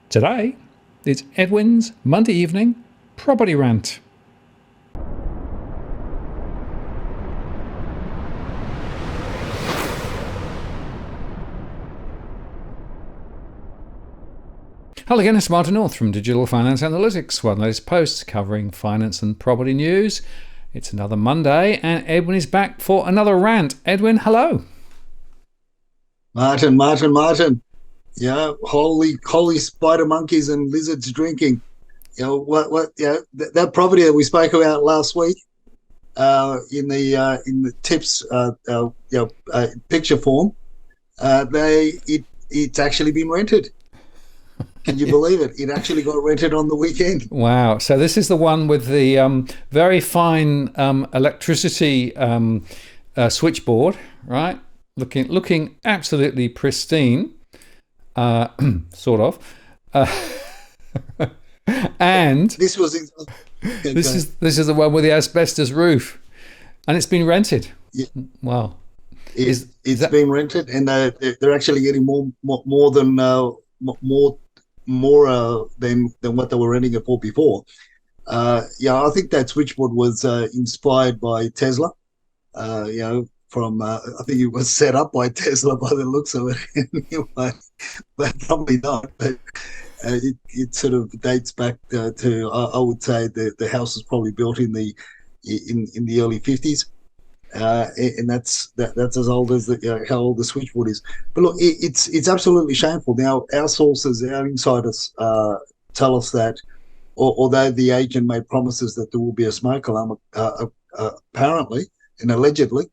Today, it's Edwin's Monday evening property rant. Hello again, it's Martin North from Digital Finance Analytics, one of those posts covering finance and property news. It's another Monday and Edwin is back for another rant. Edwin, hello. Martin. Yeah, holy spider monkeys and lizards drinking. That property that we spoke about last week in the tips picture form, it's actually been rented. Can you believe it? It actually got rented on the weekend. Wow. So this is the one with the very fine electricity switchboard, right? Looking absolutely pristine, sort of. And This was this is the one with the asbestos roof, and it's been rented. yeah, Wow. it's That been rented, and they're actually getting more than than what they were renting it for before. I think that switchboard was inspired by Tesla. From I think it was set up by Tesla by the looks of it. Anyway, but probably not. But it sort of dates back to I would say the house was probably built in the early 50s. And that's as old as how old the switchboard is. But look, it's absolutely shameful. Now, our sources, our insiders, tell us that although the agent made promises that there will be a smoke alarm, apparently and allegedly,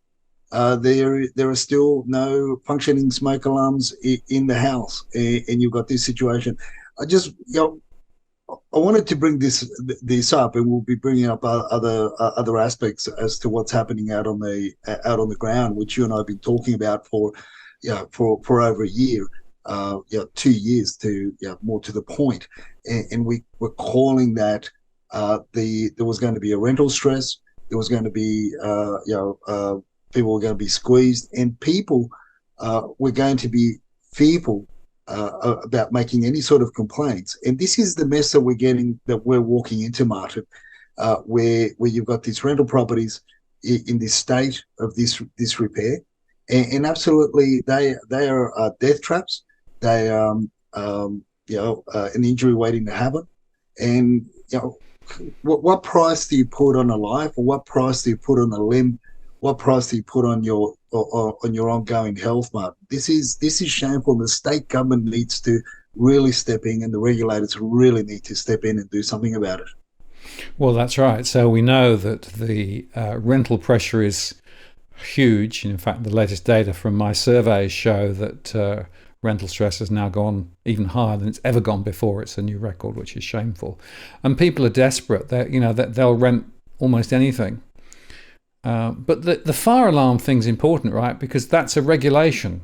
there are still no functioning smoke alarms in the house, and you've got this situation. I just I wanted to bring this up, and we'll be bringing up other aspects as to what's happening out on the ground, which you and I have been talking about for over a year, 2 years to more to the point, and we were calling that there was going to be a rental stress, there was going to be people were going to be squeezed, and people were going to be fearful about making any sort of complaints. And this is the mess that we're walking into, Martin, where you've got these rental properties in this state of disrepair, and absolutely they are death traps. They are an injury waiting to happen. And what price do you put on a life, or what price do you put on a limb? What price do you put on your ongoing health, Mark? This is shameful. The state government needs to really step in, and the regulators really need to step in and do something about it. Well, that's right. So we know that the rental pressure is huge. In fact, the latest data from my surveys show that rental stress has now gone even higher than it's ever gone before. It's a new record, which is shameful. And people are desperate. They'll rent almost anything. But the fire alarm thing's important, right? Because that's a regulation.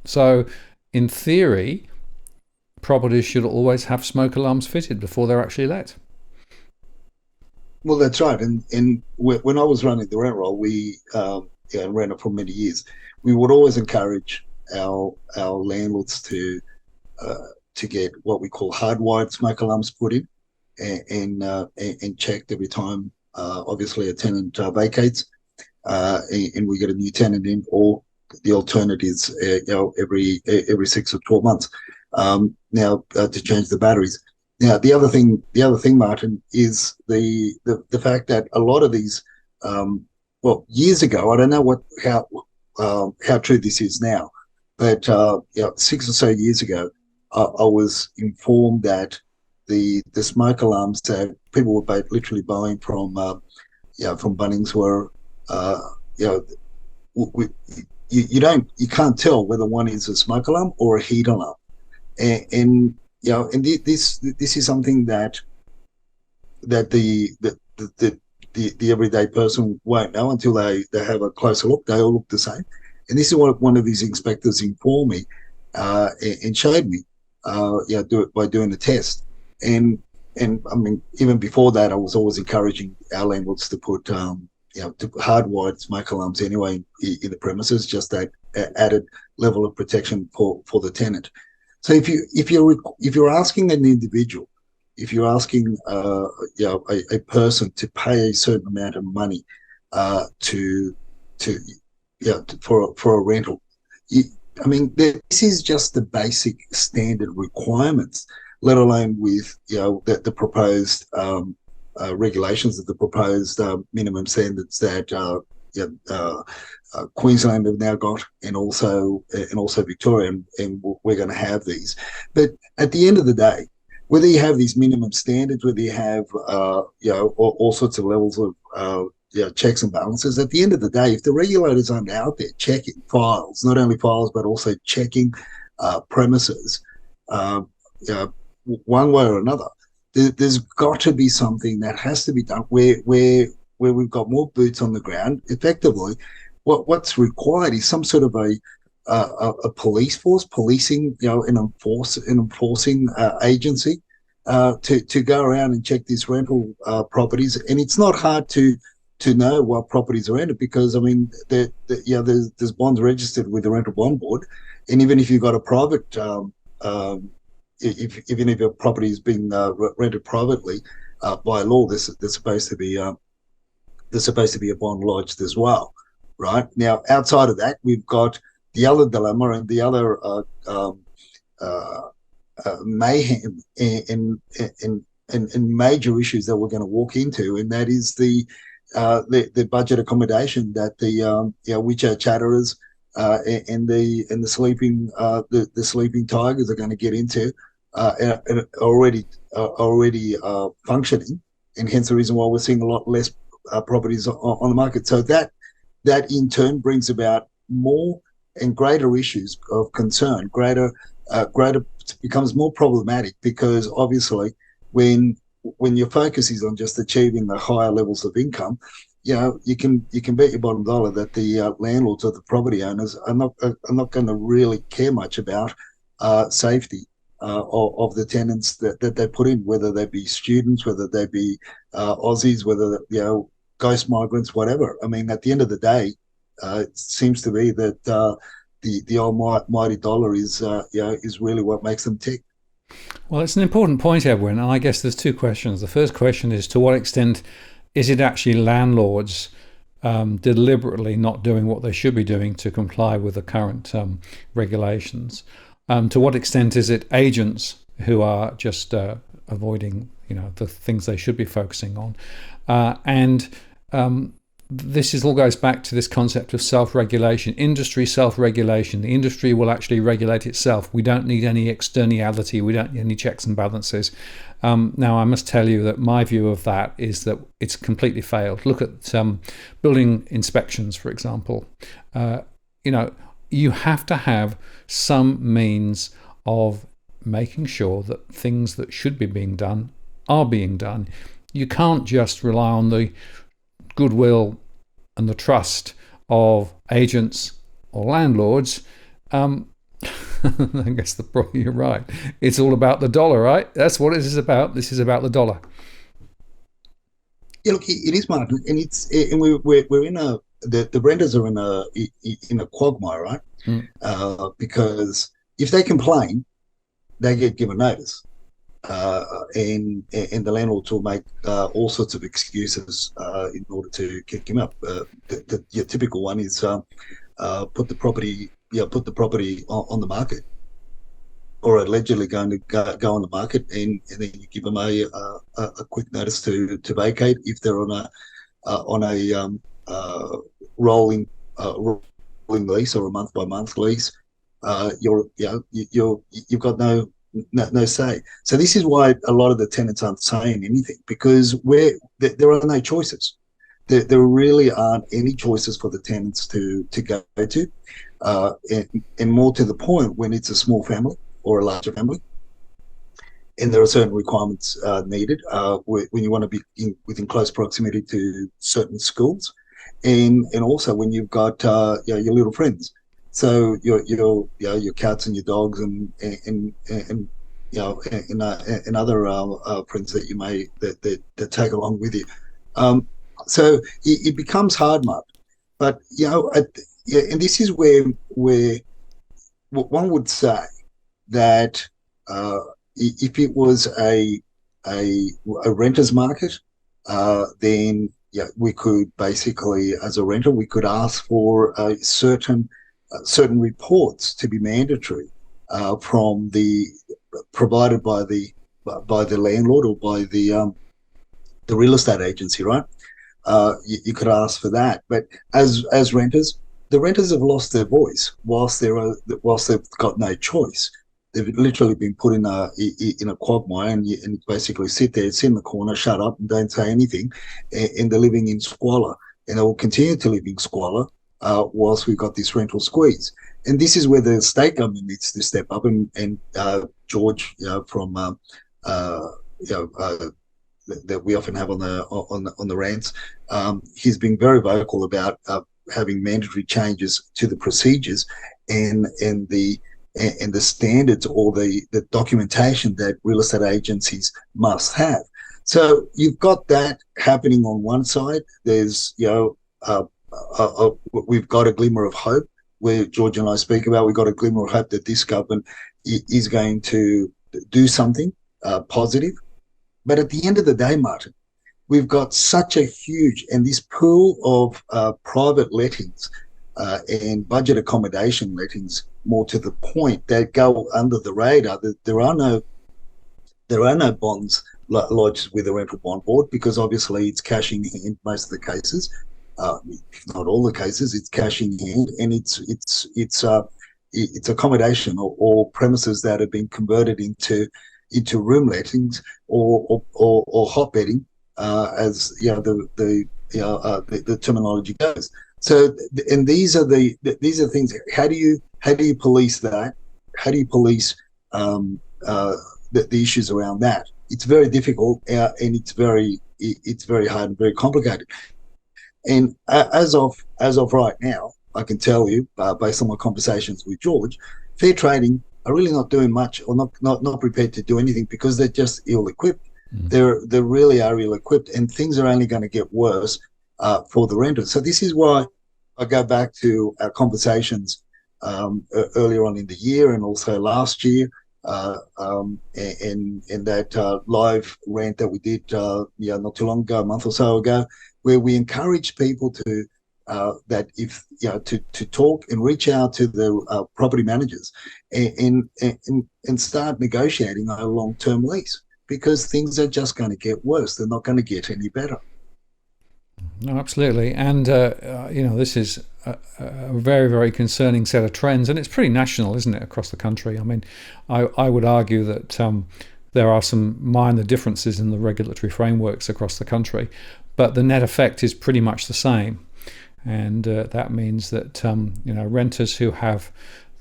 So, in theory, properties should always have smoke alarms fitted before they're actually let. Well, that's right. And when I was running the rent roll, we ran it for many years. We would always encourage our landlords to get what we call hardwired smoke alarms put in, and checked every time. Obviously, a tenant vacates, and we get a new tenant in, or the alternative is every 6 or 12 months. To change the batteries. Now, the other thing, Martin, is the fact that a lot of these, years ago, I don't know how true this is now, but 6 or so years ago, I was informed that the smoke alarms that people were literally buying from Bunnings were you can't tell whether one is a smoke alarm or a heat alarm, and this is something that the everyday person won't know until they have a closer look. They all look the same, and this is what one of these inspectors informed me and showed me. Do it by doing the test. And I mean, even before that, I was always encouraging our landlords to put to hardwired smoke alarms anyway in the premises, just that added level of protection for the tenant. So if you're asking an individual, if you're asking a person to pay a certain amount of money to for a rental, you, I mean this is just the basic standard requirements, let alone with the proposed regulations of the proposed minimum standards that Queensland have now got, and also Victoria, and we're going to have these. But at the end of the day, whether you have these minimum standards, whether you have all sorts of levels of checks and balances, at the end of the day, if the regulators aren't out there checking files, not only files but also checking premises, one way or another, there's got to be something that has to be done where we've got more boots on the ground. Effectively, what's required is some sort of a police force, policing, an enforcing agency to go around and check these rental properties. And it's not hard to know what properties are rented, because I mean, there's bonds registered with the Rental Bond Board, and even if you've got a private, even if your property is being rented privately, by law, there's supposed to be a bond lodged as well, right? Now, outside of that, we've got the other dilemma and the other mayhem and major issues that we're going to walk into, and that is the budget accommodation that the WeChat chatterers and the sleeping tigers are going to get into, and already functioning, and hence the reason why we're seeing a lot less properties on the market. So that in turn brings about more and greater issues of concern, greater becomes more problematic, because obviously when your focus is on just achieving the higher levels of income, you can bet your bottom dollar that the landlords or the property owners are not going to really care much about safety of the tenants that they put in, whether they be students, whether they be Aussies, whether ghost migrants, whatever. I mean, at the end of the day, it seems to be that the almighty dollar is really what makes them tick. Well, it's an important point, Edwin, and I guess there's two questions. The first question is, to what extent is it actually landlords deliberately not doing what they should be doing to comply with the current regulations? To what extent is it agents who are just avoiding, the things they should be focusing on? And this all goes back to this concept of self-regulation, industry self-regulation. The industry will actually regulate itself. We don't need any externality. We don't need any checks and balances. Now, I must tell you that my view of that is that it's completely failed. Look at building inspections, for example. You have to have some means of making sure that things that should be being done are being done. You can't just rely on the goodwill and the trust of agents or landlords. I guess you're right. It's all about the dollar, right? That's what it is about. This is about the dollar. Yeah, look, it is, Martin, and we're in the renters are in a quagmire, right? Because if they complain, they get given notice. And the landlords will make all sorts of excuses in order to kick him up. Your typical one is put the property on the market, or allegedly going to go on the market, and then you give them a quick notice to vacate if they're on a rolling lease or a month by month lease. You've got no say. So this is why a lot of the tenants aren't saying anything, because there are no choices. There really aren't any choices for the tenants to go to, and more to the point, when it's a small family or a larger family, and there are certain requirements needed when you want to be within close proximity to certain schools, and also when you've got your little friends. So your cats and your dogs and other friends that you may that take along with you. So it becomes hard, Mark. But and this is where one would say that if it was a renter's market, then yeah, we could basically, as a renter, we could ask for certain reports to be mandatory from the provided by the landlord or by the real estate agency, right? You could ask for that, but as renters, the renters have lost their voice whilst they've got no choice. They've literally been put in a quagmire, and basically sit in the corner, shut up, and don't say anything, and they're living in squalor, and they will continue to live in squalor whilst we've got this rental squeeze. And this is where the state government needs to step up. And George, from that we often have on the rants, he's been very vocal about having mandatory changes to the procedures and the standards or the documentation that real estate agencies must have. So you've got that happening on one side. There's we've got a glimmer of hope where George and I speak about. We've got a glimmer of hope that this government is going to do something positive. But at the end of the day, Martin, we've got such a huge, and this pool of private lettings and budget accommodation lettings, more to the point, that go under the radar. There are no bonds lodged with the rental bond board, because obviously it's cash in hand most of the cases. If not all the cases, it's cash in hand, and it's accommodation or premises that have been converted into room lettings or hot bedding, as the terminology goes. So, and these are things. How do you police that? How do you police the issues around that? It's very difficult, and it's very hard and very complicated. And as of right now, I can tell you, based on my conversations with George, fair trading are really not doing much, or not prepared to do anything, because they're just ill-equipped. They really are ill-equipped, and things are only going to get worse for the renters. So this is why I go back to our conversations earlier on in the year, and also last year, and that live rant that we did not too long ago, a month or so ago, where we encourage people to that if to talk and reach out to the property managers and start negotiating a long-term lease, because things are just going to get worse. They're not going to get any better. No, absolutely. And this is a very, very concerning set of trends, and it's pretty national, isn't it, across the country? I mean, I would argue that there are some minor differences in the regulatory frameworks across the country, but the net effect is pretty much the same. And that means that renters who have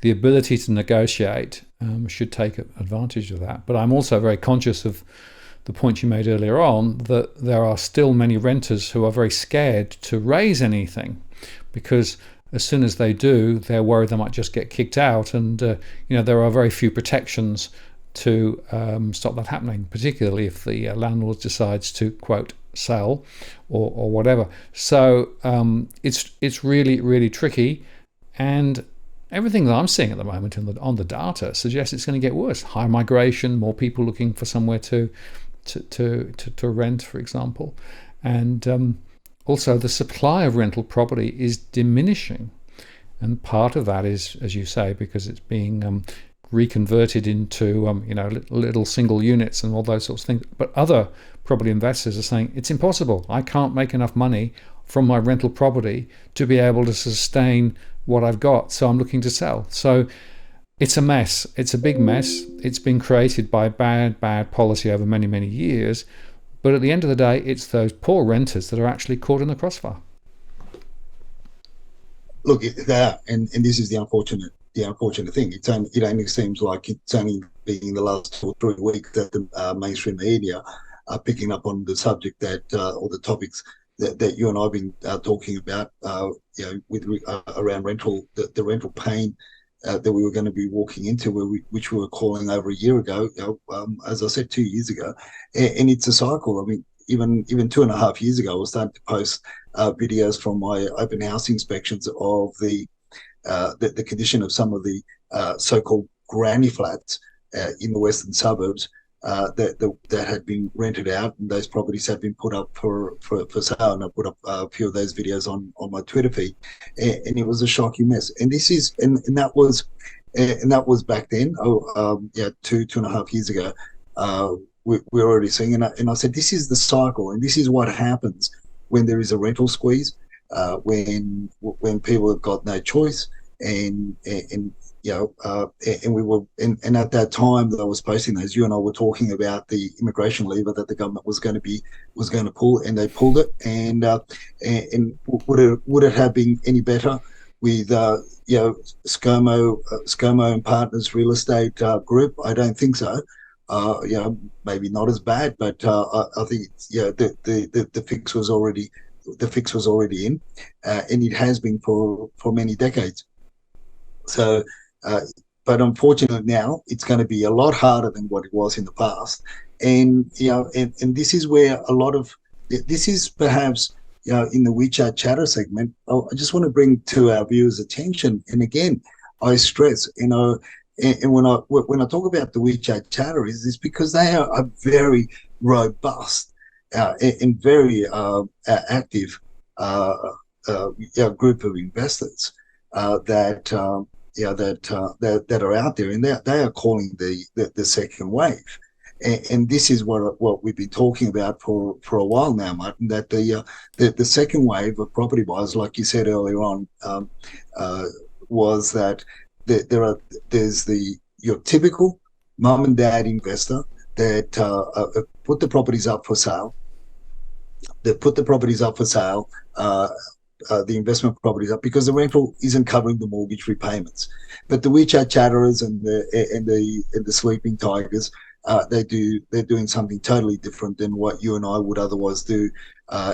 the ability to negotiate should take advantage of that. But I'm also very conscious of the point you made earlier on, that there are still many renters who are very scared to raise anything, because as soon as they do, they're worried they might just get kicked out. And there are very few protections to stop that happening, particularly if the landlord decides to, quote, sell or whatever. So it's really, really tricky, and everything that I'm seeing at the moment on the data suggests it's going to get worse. High migration, more people looking for somewhere to rent, for example, and also the supply of rental property is diminishing, and part of that is, as you say, because it's being reconverted into little single units and all those sorts of things. But other property investors are saying it's impossible. I can't make enough money from my rental property to be able to sustain what I've got, so I'm looking to sell. So it's a mess. It's a big mess. It's been created by bad policy over many, many years. But at the end of the day, it's those poor renters that are actually caught in the crossfire. Look, and this is the unfortunate thing. It only seems like it's only been the last 2 or 3 weeks that the mainstream media are picking up on the subject that or the topics that you and I've been talking about, around rental, the rental pain that we were going to be walking into, which we were calling over a year ago, as I said, 2 years ago, and it's a cycle. I mean, even 2.5 years ago, I was starting to post videos from my open house inspections of the condition of some of the so-called granny flats in the western suburbs that had been rented out, and those properties had been put up for sale. And I put up a few of those videos on my Twitter feed, and it was a shocking mess. And this is and that was back then. Two and a half years ago. We're already seeing, and I said, this is the cycle, and this is what happens when there is a rental squeeze, when people have got no choice, and we were, and at that time that I was posting those, you and I were talking about the immigration lever that the government was going to pull, and they pulled it, and would it have been any better with ScoMo and Partners Real Estate Group? I don't think so. Maybe not as bad, but I think the fix was already in, and it has been for many decades. So, but unfortunately now it's going to be a lot harder than what it was in the past, and and this is where a lot of this is perhaps in the WeChat chatter segment. I just want to bring to our viewers' attention, and again, I stress, and when I talk about the WeChat chatter, is because they are a very robust and very active group of investors that are out there, and they are calling the second wave. And this is what we've been talking about for a while now, Martin. That the second wave of property buyers, like you said earlier on, was that there's your typical mum and dad investor that put the properties up for sale. They put the properties up for sale, the investment properties up, because the rental isn't covering the mortgage repayments. But the WeChat chatterers and the sleeping tigers, they're doing something totally different than what you and I would otherwise do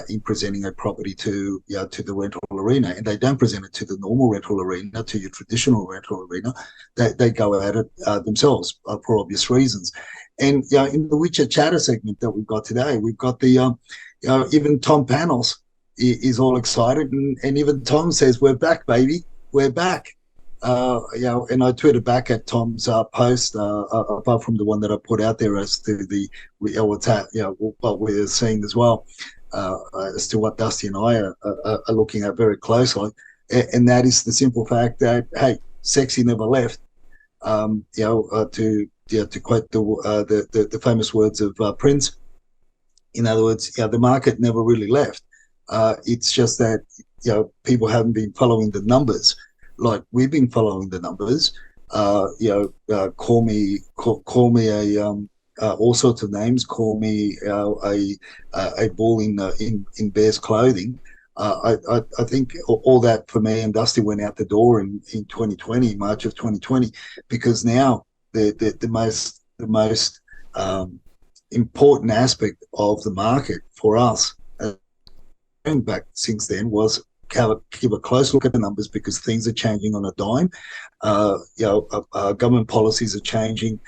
in presenting a property to the rental arena. And they don't present it to the normal rental arena, to your traditional rental arena. They go at it themselves for obvious reasons. And in the WeChat chatter segment that we've got today, we've got the even Tom Panos is all excited, and even Tom says, "We're back, baby, we're back." And I tweeted back at Tom's post, apart from the one that I put out there as to what we're seeing as well, as to what Dusty and I are looking at very closely, and that is the simple fact that, hey, sexy never left. To quote the famous words of Prince. In other words, the market never really left. It's just that people haven't been following the numbers like we've been following the numbers. Call me all sorts of names. Call me a bull in bear's clothing. I think all that for me and Dusty went out the door in 2020, March of 2020, because now the most important aspect of the market for us back since then was give a close look at the numbers, because things are changing on a dime. Government policies are changing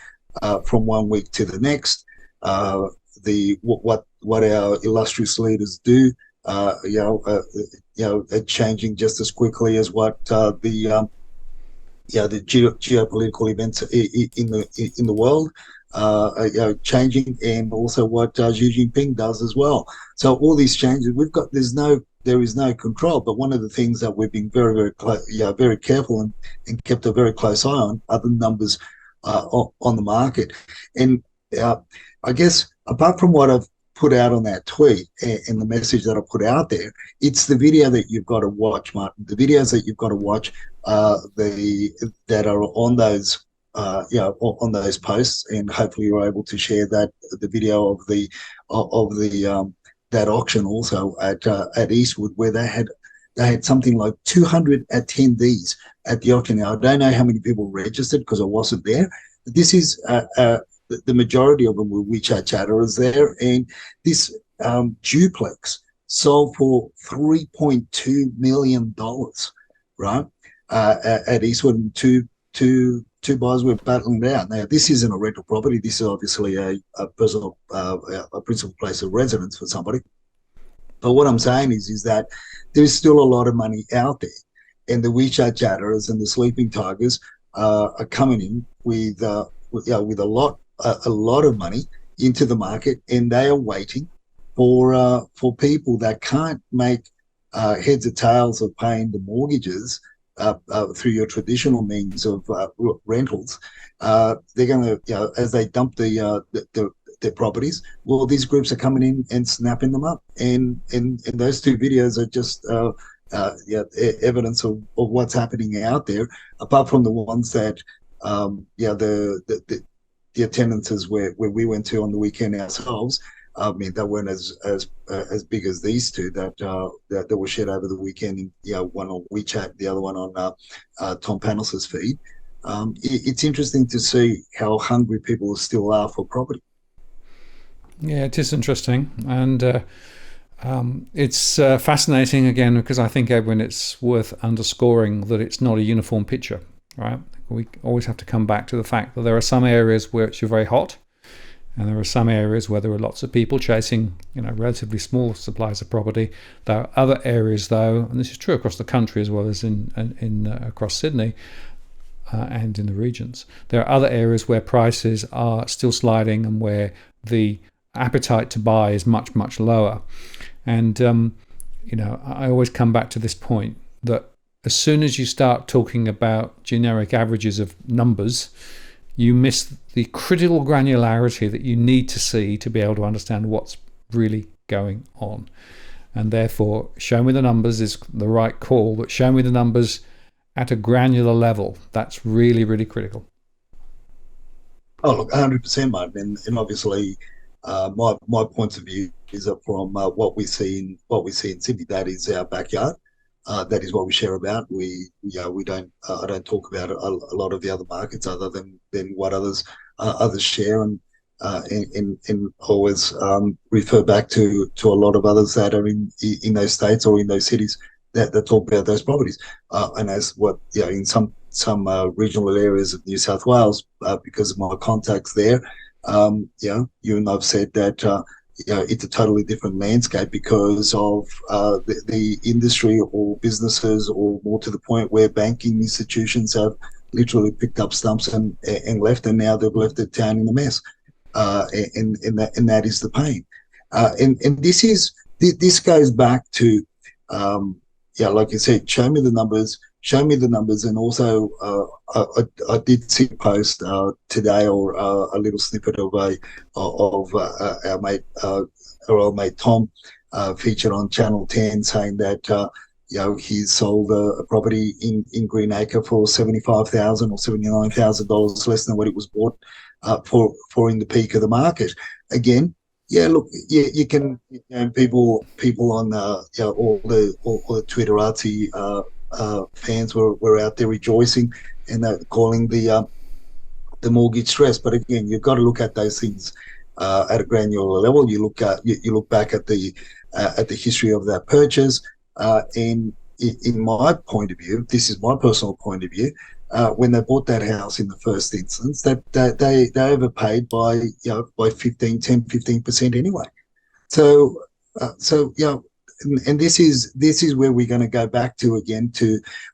from one week to the next. What our illustrious leaders do, are changing just as quickly as what the geopolitical events in the world changing, and also what Xi Jinping does as well. So all these changes, there is no control. But one of the things that we've been very very careful and kept a very close eye on are the numbers on the market. And I guess apart from what I've put out on that tweet and the message that I put out there, it's the video that you've got to watch, Martin. The videos that you've got to watch that are on those on those posts, and hopefully you're able to share the video of that auction also at Eastwood, where they had something like 200 attendees at the auction. Now, I don't know how many people registered because I wasn't there. This is the majority of them were WeChat chatterers there, and this duplex sold for $3.2 million, right? At Eastwood, and two buyers were battling it out. Now, this isn't a rental property. This is obviously a principal place of residence for somebody. But what I'm saying is that there's still a lot of money out there, and the WeChat chatterers and the sleeping tigers are coming in with a lot of money into the market, and they are waiting for people that can't make heads or tails of paying the mortgages through your traditional means of rentals. They're going to, as they dump their properties, well, these groups are coming in and snapping them up, and those two videos are just evidence of what's happening out there. Apart from the ones that, the attendances where we went to on the weekend ourselves. I mean, they weren't as big as these two that were shared over the weekend. One on WeChat, the other one on Tom Panos's feed. It's interesting to see how hungry people still are for property. Yeah, it is interesting, and it's fascinating again because I think, Edwin, it's worth underscoring that it's not a uniform picture, right? We always have to come back to the fact that there are some areas where it's very hot, and there are some areas where there are lots of people chasing, relatively small supplies of property. There are other areas, though, and this is true across the country as well as in across Sydney and in the regions. There are other areas where prices are still sliding and where the appetite to buy is much, much lower. And I always come back to this point that as soon as you start talking about generic averages of numbers, you miss the critical granularity that you need to see to be able to understand what's really going on. And therefore, show me the numbers is the right call, but show me the numbers at a granular level. That's really, really critical. Oh, look, 100%, mate. And obviously, my point of view is that from what we see in Sydney, that is our backyard. That is what we share about. We don't. I don't talk about a lot of the other markets other than what others share, and always refer back to a lot of others that are in those states or in those cities that talk about those properties. And as what in some regional areas of New South Wales, because of my contacts there, you and I've said that. It's a totally different landscape because of the industry or businesses, or more to the point where banking institutions have literally picked up stumps and left, and now they've left the town in a mess, and that is the pain. And this goes back to like you said, show me the numbers, and also I did see a post today, or a little snippet of our mate, our old mate Tom, featured on Channel 10, saying that he sold a property in Greenacre for $75,000 or $79,000 less than what it was bought for in the peak of the market. Again, look, you can, people on all the Twitterati fans were out there rejoicing, and they're calling the mortgage stress. But again, you've got to look at those things at a granular level. You look back at the history of that purchase, and in my point of view, this is my personal point of view. When they bought that house in the first instance, that they overpaid by 15% anyway. So and this is where we're going to go back to again.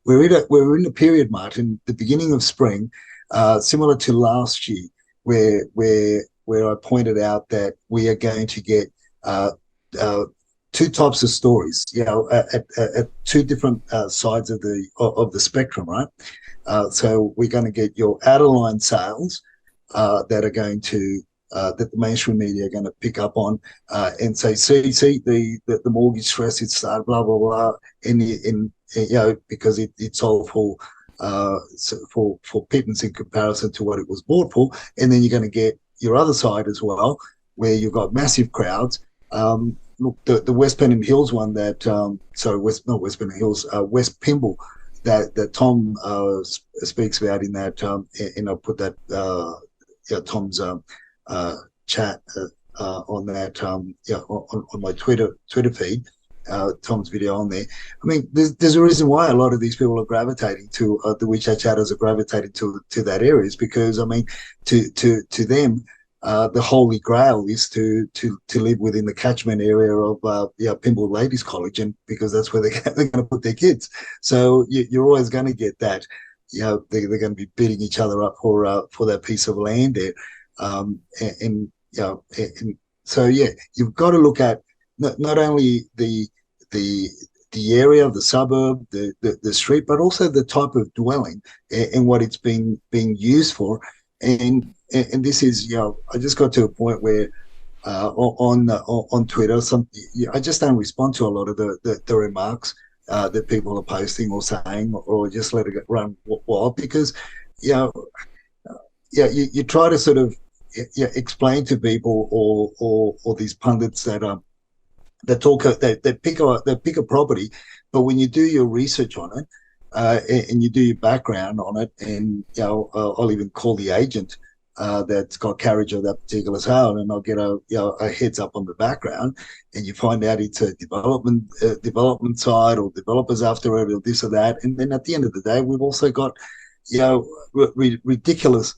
We're in a period, Martin, the beginning of spring, similar to last year, where I pointed out that we are going to get two types of stories, at two different sides of the spectrum, right? So we're going to get your out-of-line sales that are going to that the mainstream media are going to pick up on and say, see the mortgage stress, it started, blah blah blah, and because it sold for pittance in comparison to what it was bought for. And then you're going to get your other side as well, where you've got massive crowds. Look, the West Pennant Hills one that West Pennant Hills, West Pymble, that Tom speaks about in that, and I'll put that Tom's chat on that on my Twitter feed, Tom's video on there. I mean, there's a reason why a lot of these people are gravitating to the WeChat chatters are gravitating to that area, is because, I mean, to them, the holy grail is to live within the catchment area of Pymble Ladies College, and because that's where they're going to put their kids. So you're always going to get that they're going to be beating each other up for that piece of land there. And so you've got to look at not only the area, the suburb, the street, but also the type of dwelling and what it's being used for. And this is, I just got to a point where on Twitter, I just don't respond to a lot of the remarks that people are posting or saying, or just let it run wild, because you try to sort of explain to people or these pundits that talk that pick a property, but when you do your research on it and you do your background on it, and I'll even call the agent that's got carriage of that particular sale, and I'll get a heads up on the background, and you find out it's a development side, or developers after it, or this or that, and then at the end of the day, we've also got ridiculous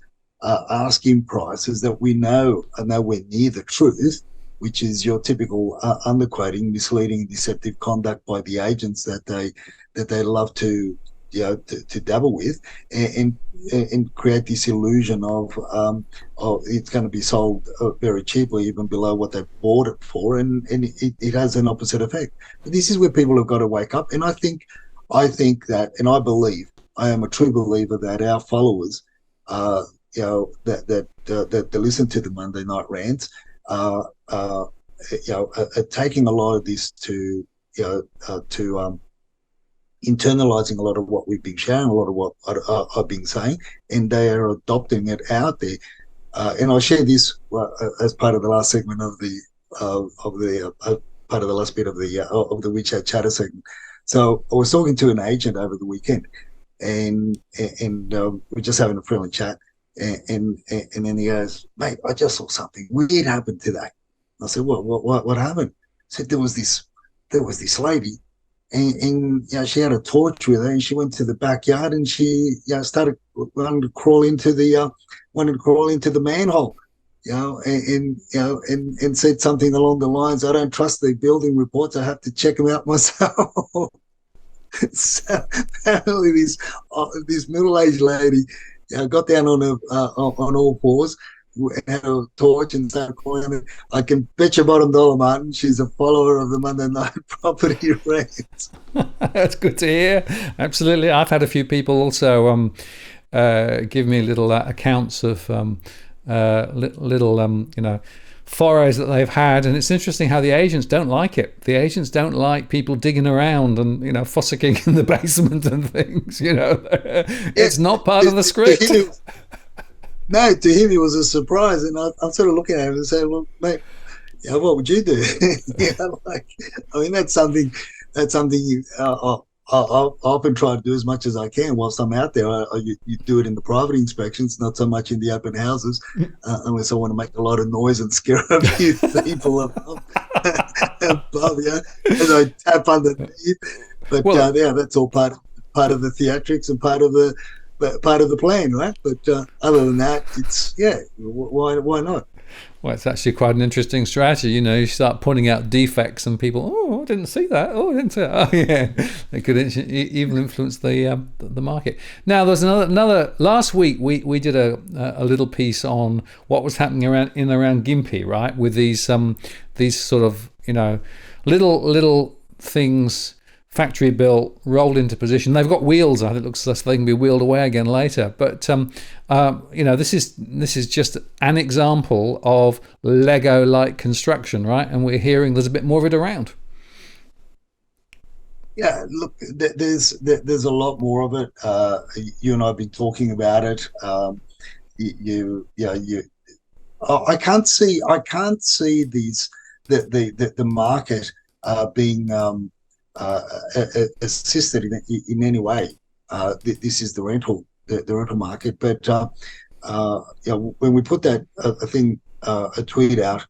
asking prices that we know are nowhere near the truth, which is your typical underquoting, misleading, deceptive conduct by the agents that they love to dabble with, and create this illusion of it's going to be sold very cheaply, even below what they bought it for, and it has an opposite effect. But this is where people have got to wake up, and I think that, and I am a true believer that our followers, that listen to the Monday Night Rants, are taking a lot of this to internalizing a lot of what we've been sharing, a lot of what I've been saying, and they are adopting it out there. And I'll share this as part of the last segment of the part of the last bit of the WeChat chatter segment. So I was talking to an agent over the weekend, and we're just having a friendly chat. And then he goes, "Mate, I just saw something weird happen today." I said, "What happened?" He said, there was this lady, and she had a torch with her, and she went to the backyard, and she started wanting to crawl into the manhole, and said something along the lines, "I don't trust the building reports. I have to check them out myself." So apparently this middle-aged lady got down on all fours and had a torch and started calling it. I can bet your bottom dollar, Martin, she's a follower of the Monday Night Property Rants. That's good to hear. Absolutely. I've had a few people also give me little accounts of forays that they've had, and it's interesting how the agents don't like it. The agents don't like people digging around and fossicking in the basement and things. It's not part of the script. No, to him it was a surprise, and I'm sort of looking at him and saying, "Well, mate, what would you do?" That's something I often try to do as much as I can whilst I'm out there. You do it in the private inspections, not so much in the open houses, unless I want to make a lot of noise and scare a few people above, as I tap underneath. But that's all part of the theatrics and part of the plan, right? But other than that, it's why not? Well, it's actually quite an interesting strategy. You start pointing out defects, and people, "Oh, I didn't see that. Oh, I didn't see that." Oh, yeah, it could even influence the market. Now, there's another. Last week, we did a little piece on what was happening around Gympie, right? With these sort of little things, factory built, rolled into position. They've got wheels on it. It looks like they can be wheeled away again later. But this is just an example of Lego-like construction, right? And we're hearing there's a bit more of it around. Yeah, look, there's a lot more of it. You and I have been talking about it. I can't see these the market being assisted in any way. This is the rental market, but when we put that a tweet out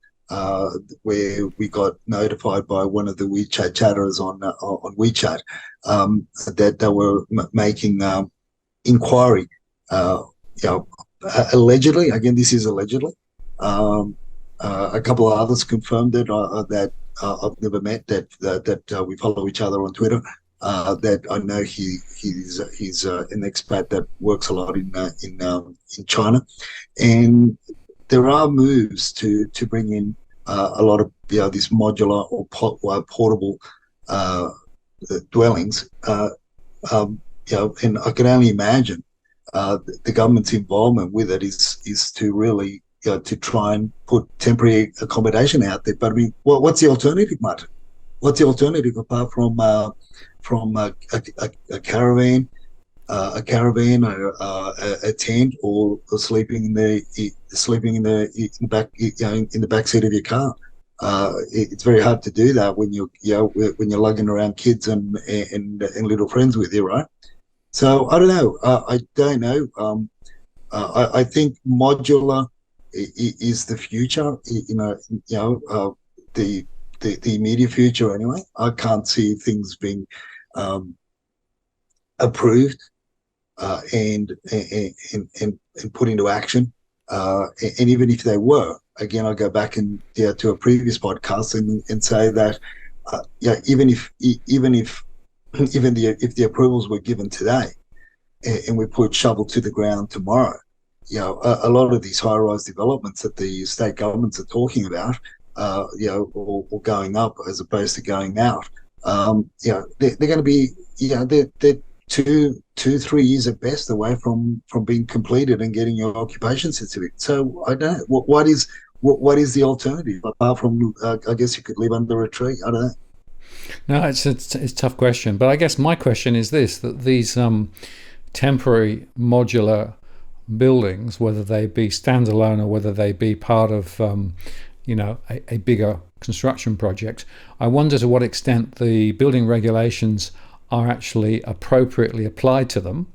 where we got notified by one of the WeChat chatters on WeChat that they were making inquiry. Allegedly, again, this is allegedly. A couple of others confirmed it that I've never met, that we follow each other on Twitter. that I know he's an expat that works a lot in China, and there are moves to bring in a lot of this modular or portable dwellings. And I can only imagine the government's involvement with it is to really to try and put temporary accommodation out there. But I mean, what's the alternative, Martin? What's the alternative apart from a caravan, a tent, or sleeping in the back seat of your car? It's very hard to do that when you're lugging around kids and little friends with you, right? So I don't know. I don't know. I think modular is the future. The immediate future anyway. I can't see things being approved and put into action. And even if they were, again, I go back to a previous podcast and say that even if the approvals were given today and we put shovel to the ground tomorrow, a lot of these high-rise developments that the state governments are talking about, or going up as opposed to going out, they're going to be, they're 2-3 years at best away from being completed and getting your occupation certificate. So I don't know what is the alternative apart from I guess you could live under a tree. I don't know. No, it's a tough question, but I guess my question is this: that these temporary modular buildings, whether they be standalone or whether they be part of a bigger construction project, I wonder to what extent the building regulations are actually appropriately applied to them,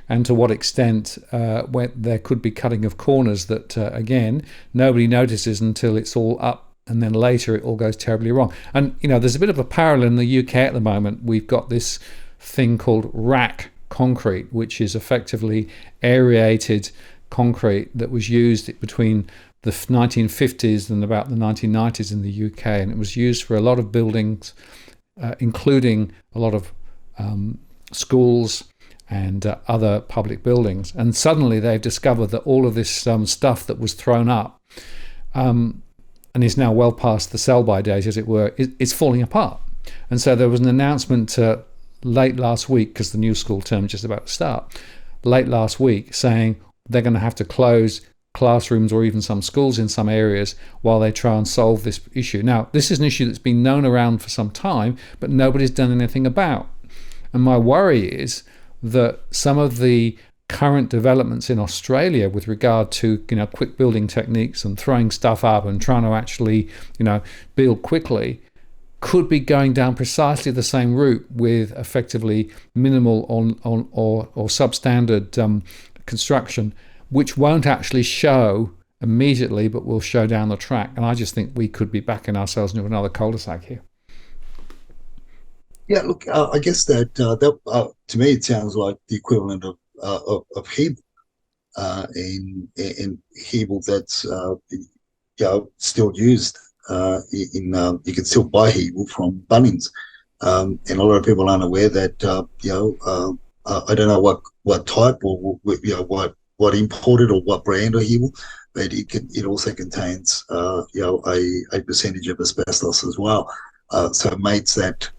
and to what extent where there could be cutting of corners that again nobody notices until it's all up, and then later it all goes terribly wrong. And there's a bit of a parallel in the UK at the moment. We've got this thing called rack concrete, which is effectively aerated concrete that was used between the 1950s and about the 1990s in the UK, and it was used for a lot of buildings, including a lot of schools and other public buildings. And suddenly they've discovered that all of this stuff that was thrown up and is now well past the sell-by date, as it were, is falling apart. And so there was an announcement late last week, because the new school term is just about to start, late last week, saying they're going to have to close classrooms or even some schools in some areas while they try and solve this issue. Now, this is an issue that's been known around for some time, but nobody's done anything about. And my worry is that some of the current developments in Australia with regard to quick building techniques and throwing stuff up and trying to actually build quickly could be going down precisely the same route with effectively minimal or substandard construction, which won't actually show immediately but will show down the track. And I just think we could be backing ourselves into another cul-de-sac here. Yeah, look, I guess that to me it sounds like the equivalent of Hebel, in Hebel that's still used in you can still buy Hebel from Bunnings, and a lot of people aren't aware that I don't know what type or what imported or what brand of Hebel, but it also contains a percentage of asbestos as well. So mates that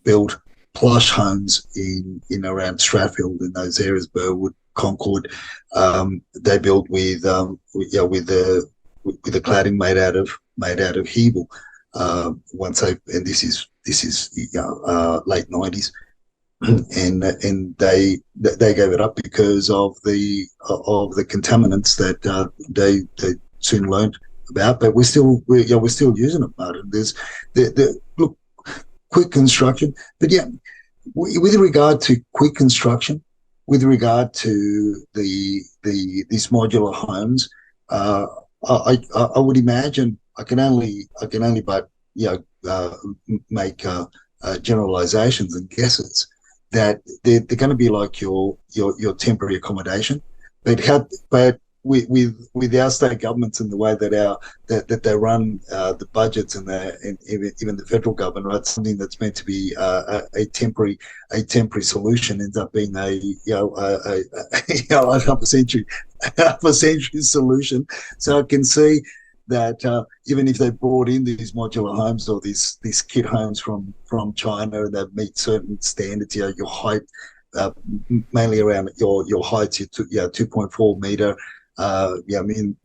build plush homes in around Strathfield in those areas, Burwood, Concord, they build with the cladding made out of Hebel. And this is late 90s, and they gave it up because of the contaminants that they soon learned about. But we're still using it, Martin. There's look. Quick construction, but yeah, with regard to quick construction, with regard to these modular homes, I would imagine I can only but make generalizations and guesses that they're going to be like your temporary accommodation, but with our state governments and the way that that they run the budgets and even the federal government, right? Something that's meant to be a temporary solution ends up being a half a century solution. So I can see that even if they brought in these modular homes or these kit homes from China and that meet certain standards, your height, mainly around your height, your 2.4 meter,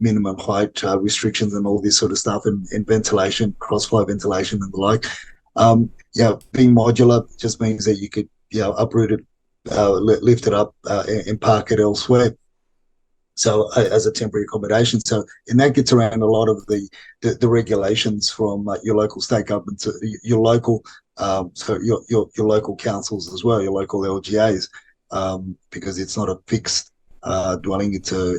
minimum height restrictions and all this sort of stuff, and ventilation, cross-flow ventilation and the like. Being modular just means that you could uproot it, lift it up, and park it elsewhere. So as a temporary accommodation. So, and that gets around a lot of the regulations from your local state governments, your local your local councils as well, your local LGAs, because it's not a fixed dwelling; it's a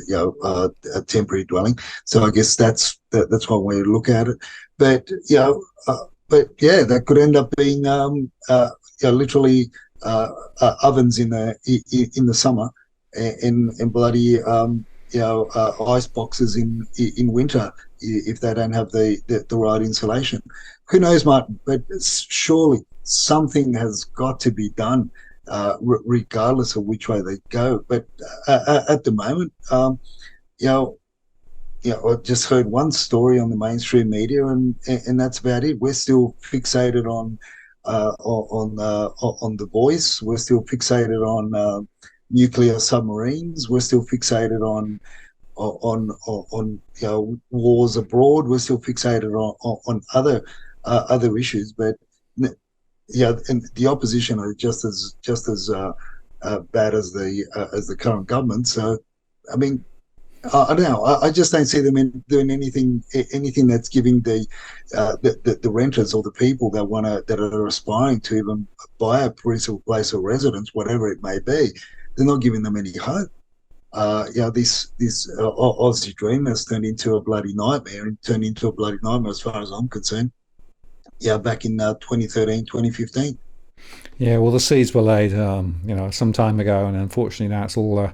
temporary dwelling. So I guess that's one way to look at it. But that could end up being literally ovens in the summer and bloody ice boxes in winter if they don't have the right insulation. Who knows, Martin? But surely something has got to be done, regardless of which way they go. But at the moment, I just heard one story on the mainstream media, and that's about it. We're still fixated on the voice. We're still fixated on nuclear submarines. We're still fixated on wars abroad. We're still fixated on other issues, but and the opposition are just as bad as the current government. So, I mean, I don't know. I just don't see them doing anything that's giving the renters or the people that are aspiring to even buy a place of residence, whatever it may be. They're not giving them any hope. This Aussie dream has turned into a bloody nightmare, as far as I'm concerned. Back in 2013, 2015. Yeah, well, the seeds were laid, some time ago, and unfortunately now it's all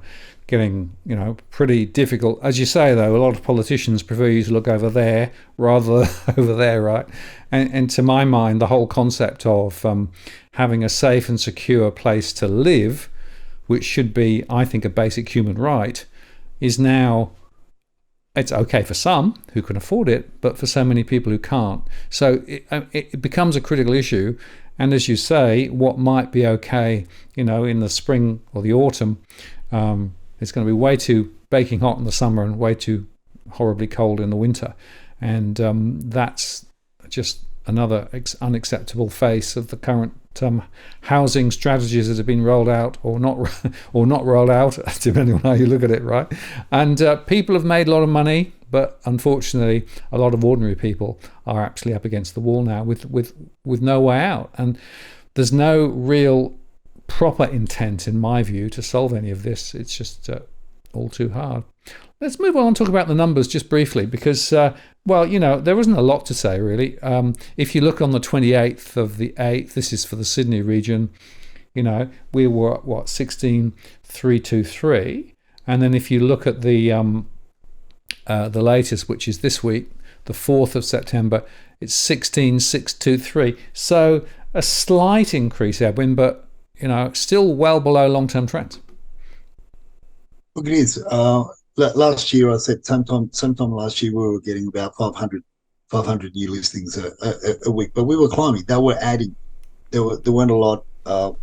getting, pretty difficult. As you say, though, a lot of politicians prefer you to look over there rather than over there, right? And to my mind, the whole concept of having a safe and secure place to live, which should be, I think, a basic human right, is now, it's okay for some who can afford it, but for so many people who can't. So it becomes a critical issue. And as you say, what might be okay, in the spring or the autumn, it's going to be way too baking hot in the summer and way too horribly cold in the winter. And that's just another unacceptable face of the current housing strategies that have been rolled out or not rolled out, depending on how you look at it, right? And people have made a lot of money, but unfortunately, a lot of ordinary people are actually up against the wall now with no way out. And there's no real proper intent, in my view, to solve any of this. It's just all too hard. Let's move on and talk about the numbers just briefly, because, there isn't a lot to say, really. If you look on the 28th of the 8th, this is for the Sydney region, we were at 16,323. And then if you look at the latest, which is this week, the 4th of September, it's 16,623. So a slight increase, Edwin, but, still well below long-term trends. Look, it is. Last year, I said sometime last year, we were getting about 500 new listings a week, but we were climbing. They were adding. There weren't a lot. There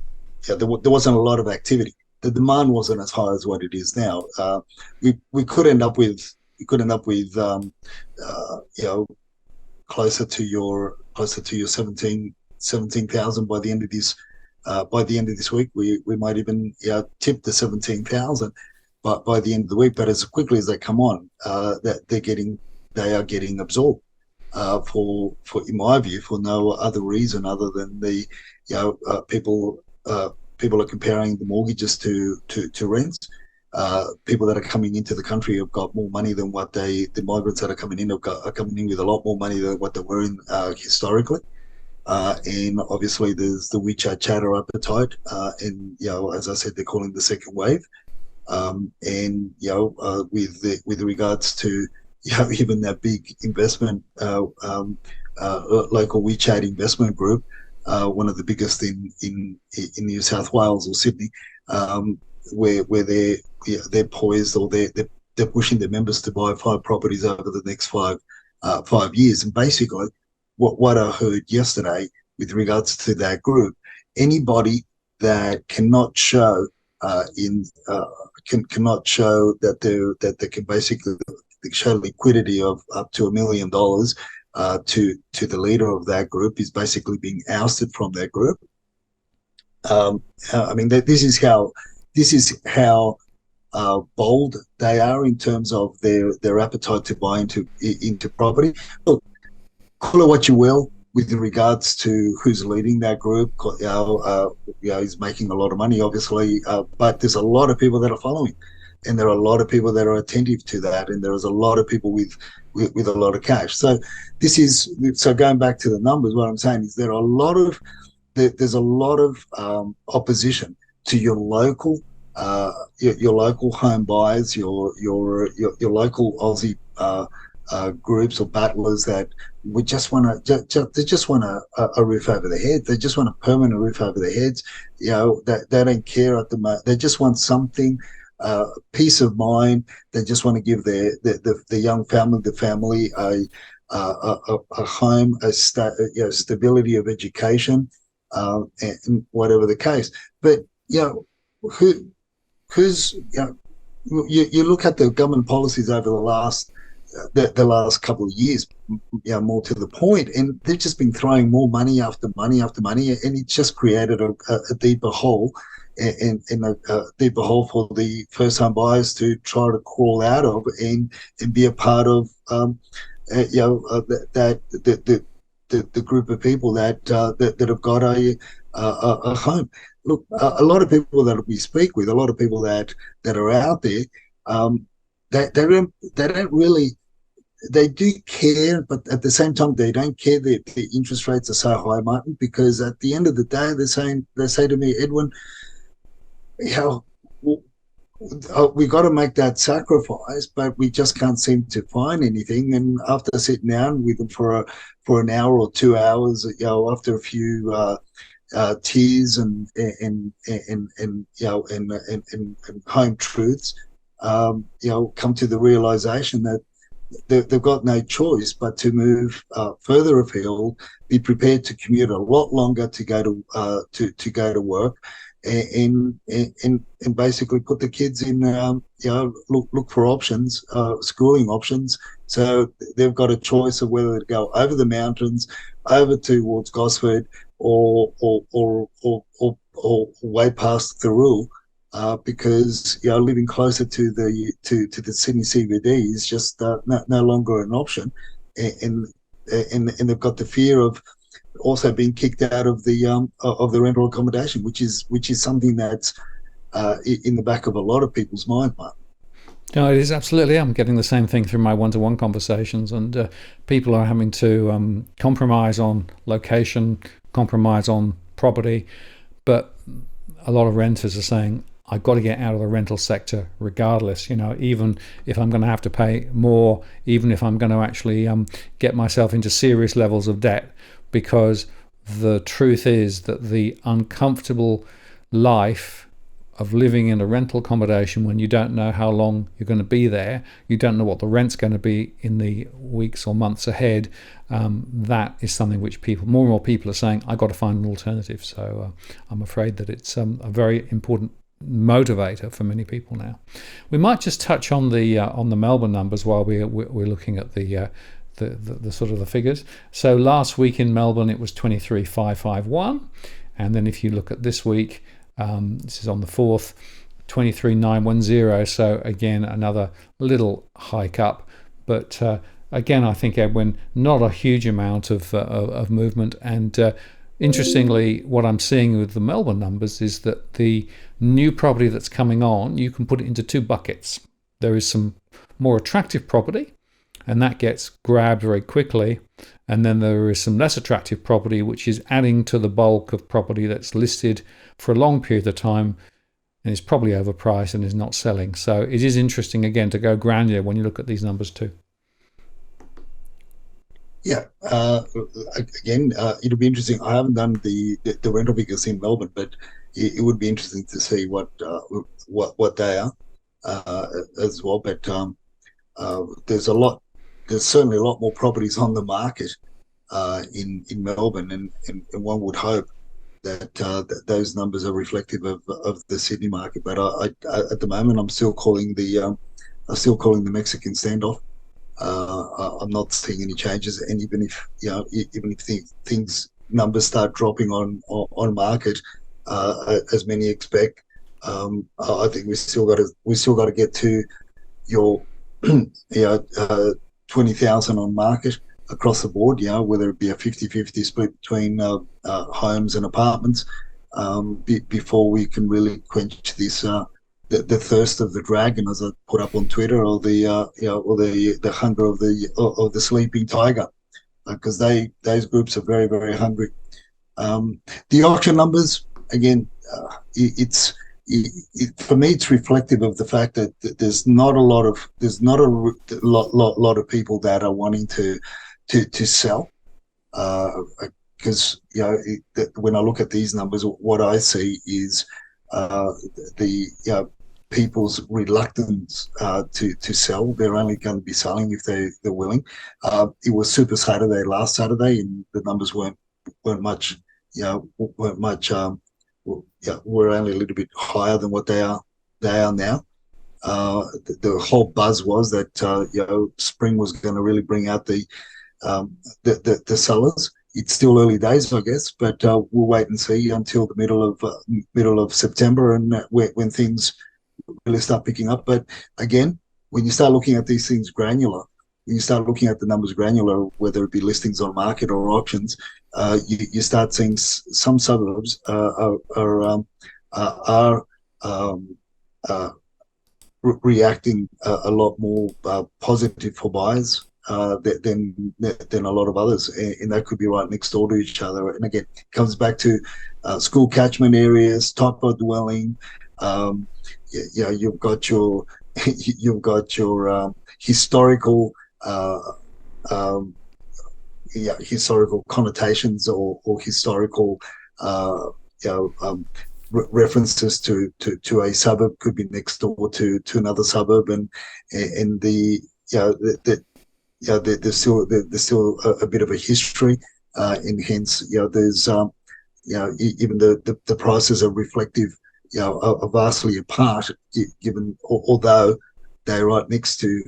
wasn't a lot of activity. The demand wasn't as high as what it is now. We could end up with closer to your 17,000 by the end of this. By the end of this week, we might even tip the 17,000. But by the end of the week, but as quickly as they come on, that they are getting absorbed. For in my view, for no other reason other than people are comparing the mortgages to rents. People that are coming into the country have got more money than the migrants that are coming in are coming in with a lot more money than what they were in historically. And obviously there's the WeChat chatter appetite, and as I said, they're calling the second wave. And with regards to even that big investment local WeChat investment group, one of the biggest in New South Wales or Sydney, where they're poised, or they're pushing their members to buy 5 properties over the next 5 years. And basically, what I heard yesterday with regards to that group, anybody that cannot show cannot show that they can basically show liquidity of up to $1 million to the leader of that group is basically being ousted from that group. I mean, this is how bold they are in terms of their appetite to buy into property. Look, call it what you will with regards to who's leading that group. He's making a lot of money, obviously, but there's a lot of people that are following, and there are a lot of people that are attentive to that, and there is a lot of people with a lot of cash. So going back to the numbers, what I'm saying is there's a lot of opposition to your local home buyers, your local Aussie groups or battlers that would just want they just want a roof over their head. They just want a permanent roof over their heads. They don't care at the moment. They just want something, peace of mind. They just want to give the young family a home, stability of education, and whatever the case. But who's you look at the government policies over the last couple of years, more to the point, and they've just been throwing more money after money after money, and it's just created a deeper hole, and a deeper hole for the first home buyers to try to crawl out of and be a part of, the group of people that have got a home. Look, a lot of people that we speak with, a lot of people that are out there, they don't really. They do care, but at the same time, they don't care that the interest rates are so high, Martin, because at the end of the day, they say to me, Edwin, we got to make that sacrifice, but we just can't seem to find anything. And after sitting down with them for an hour or 2 hours, after a few tears and home truths, come to the realization that they've got no choice but to move further afield, be prepared to commute a lot longer to go to work, and basically put the kids in, look for options, schooling options. So they've got a choice of whether to go over the mountains, over towards Gosford, or way past Thurrool. Because living closer to the Sydney CBD is just no longer an option, and they've got the fear of also being kicked out of the rental accommodation, which is something that's in the back of a lot of people's mind, Mark. No, it is absolutely. I'm getting the same thing through my one-to-one conversations, and people are having to compromise on location, compromise on property, but a lot of renters are saying, I've got to get out of the rental sector regardless, even if I'm going to have to pay more, even if I'm going to actually get myself into serious levels of debt, because the truth is that the uncomfortable life of living in a rental accommodation when you don't know how long you're going to be there, you don't know what the rent's going to be in the weeks or months ahead, that is something which more and more people are saying, I've got to find an alternative. So I'm afraid that it's a very important motivator for many people now. We might just touch on the Melbourne numbers while we're looking at the sort of the figures. So last week in Melbourne it was 23,551, and then if you look at this week, this is on the 4th, 23,910. So again, another little hike up, but again, I think, Edwin, not a huge amount of movement. And interestingly, what I'm seeing with the Melbourne numbers is that the new property that's coming on, you can put it into two buckets. There is some more attractive property, and that gets grabbed very quickly. And then there is some less attractive property, which is adding to the bulk of property that's listed for a long period of time, and it's probably overpriced and is not selling. So it is interesting, again, to go granular when you look at these numbers too. Yeah. Again, it'll be interesting. I haven't done the rental figures in Melbourne, but it would be interesting to see what they are as well. But there's certainly a lot more properties on the market in Melbourne, and one would hope that those numbers are reflective of the Sydney market. But I at the moment, I'm still calling the Mexican standoff. I'm not seeing any changes, and even if things numbers start dropping on market, as many expect, I think we still got to get to your 20,000 on market across the board. Whether it be a 50-50 split between homes and apartments, before we can really quench this. The thirst of the dragon, as I put up on Twitter, or the hunger of the sleeping tiger, because those groups are very, very hungry. The auction numbers, again, for me, it's reflective of the fact that there's not a lot of people that are wanting to sell. Because when I look at these numbers, what I see is people's reluctance to sell. They're only going to be selling if they're willing. It was Super Saturday last Saturday, and the numbers weren't much. Were only a little bit higher than what they are now. The whole buzz was that spring was going to really bring out the sellers. It's still early days, I guess, but we'll wait and see until the middle of September, and when things really start picking up. But again, when you start looking at these things granular, when you start looking at the numbers granular, whether it be listings on market or auctions, you start seeing some suburbs are reacting a lot more positive for buyers than a lot of others, and that could be right next door to each other. And again, it comes back to school catchment areas, type of dwelling. You've got your historical historical connotations, or historical references to a suburb. Could be next door to another suburb, and there's still a bit of a history, and hence there's even the prices are reflective, are vastly apart, given although they're right next to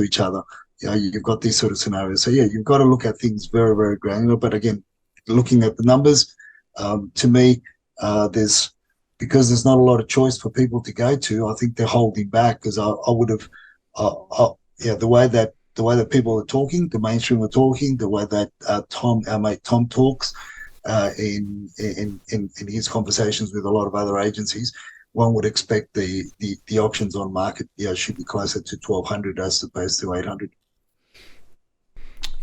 each other. You've got these sort of scenarios. So you've got to look at things very, very granular. But again, looking at the numbers, to me, because there's not a lot of choice for people to go to. I think they're holding back, because I would have, the way that people are talking, the mainstream are talking, the way that our mate Tom talks, in his conversations with a lot of other agencies, one would expect the auctions on market should be closer to 1,200 as opposed to 800.